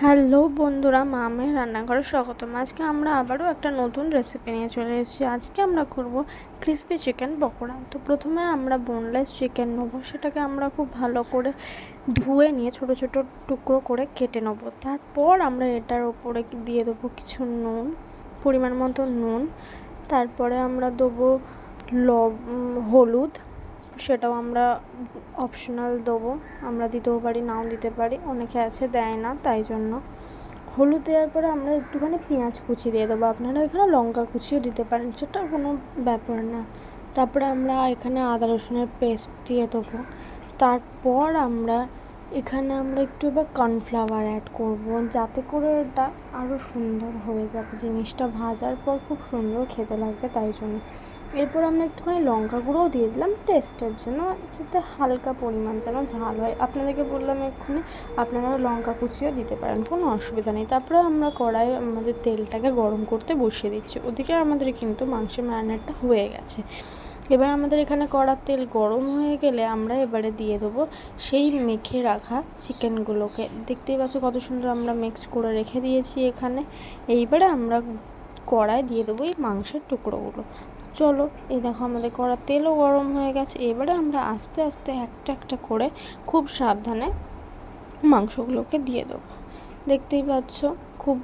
Hello বন্ধুরা, মামের রান্নাঘরে স্বাগতম। আজকে আমরা আবারও একটা নতুন রেসিপি নিয়ে চলে এসেছি। আজকে আমরা করব ক্রিসপি চিকেন পকোড়া। তো প্রথমে আমরা বোনলেস চিকেন নেব, সেটাকে আমরা খুব ভালো করে ধুয়ে নিয়ে ছোট ছোট টুকরো করে কেটে নেব। তারপর আমরা এটার ওপরে দিয়ে দেবো কিছু নুন, পরিমাণ মতো নুন। তারপরে আমরা দেবো হলুদ, সেটাও আমরা অপশনাল দেবো, আমরা দিতেও পারি নাও দিতে পারি, অনেকে আছে দেয় না, তাই জন্য হলুদ দেওয়ার পরে আমরা একটুখানি পেঁয়াজ কুচি দিয়ে দেবো। আপনারা এখানে লঙ্কা কুচিও দিতে পারেন, সেটা কোনো ব্যাপার না। তারপরে আমরা এখানে আদা রসুনের পেস্ট দিয়ে দেবো। তারপর আমরা এখানে একটু এবার কর্নফ্লাওয়ার অ্যাড করব, যাতে করে এটা আরও সুন্দর হয়ে যাবে। জিনিসটা ভাজার পর খুব সুন্দর খেতে লাগবে, তাই জন্য। এরপর আমরা একটুখানি লঙ্কা গুঁড়োও দিয়ে দিলাম টেস্টের জন্য, যাতে হালকা পরিমাণ যেন ঝাল হয়। আপনাদেরকে বললাম এক্ষুনি, আপনারা লঙ্কা কুচিও দিতে পারেন, কোনো অসুবিধা নেই। তারপরে আমরা কড়াই আমাদের তেলটাকে গরম করতে বসিয়ে দিচ্ছি। ওদিকে আমাদের কিন্তু মাংসের ম্যারিনেটটা হয়ে গেছে। এবার আমাদের এখানে কড়ার তেল গরম হয়ে গেলে আমরা এবারে দিয়ে দেবো সেই মেখে রাখা চিকেনগুলোকে। দেখতেই পাচ্ছ কত সুন্দর আমরা মিক্স করে রেখে দিয়েছি এখানে। এইবারে আমরা কড়ায় দিয়ে দেবো এই মাংসের টুকরোগুলো। চলো, এই দেখো আমাদের কড়ার তেলও গরম হয়ে গেছে। এবারে আমরা আস্তে আস্তে একটা একটা করে খুব সাবধানে মাংসগুলোকে দিয়ে দেবো। দেখতেই পাচ্ছ খুব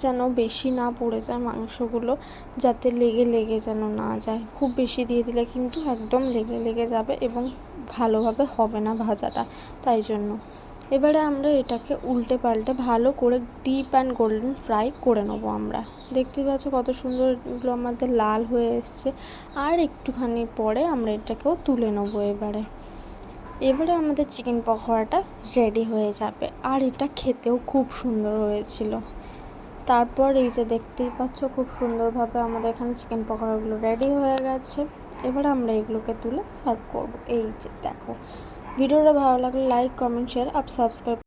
যেন বেশি না পড়ে যায় মাংসগুলো, যাতে লেগে যেন না যায়। খুব বেশি দিয়ে দিলে কিন্তু একদম লেগে যাবে এবং ভালোভাবে হবে না ভাজাটা, তাই জন্য। এবারে আমরা এটাকে উল্টে পাল্টে ভালো করে ডিপ অ্যান্ড গোল্ডেন ফ্রাই করে নেবো আমরা। দেখতে পাচ্ছ কত সুন্দর এগুলো আমাদের লাল হয়ে এসছে। আর একটুখানি পরে আমরা এটাকেও তুলে নেবো। এবারে আমাদের চিকেন পকোড়াটা রেডি হয়ে যাবে, আর এটা খেতেও খুব সুন্দর হয়েছিল। তারপর এই যে দেখতেই পাচ্ছ খুব সুন্দরভাবে আমাদের এখানে চিকেন পকোড়াগুলো রেডি হয়ে গেছে। এবারে আমরা এগুলোকে তুলে সার্ভ করব। এই যে দেখো, ভিডিওটা ভালো লাগলে লাইক, কমেন্ট, শেয়ার আর সাবস্ক্রাইব।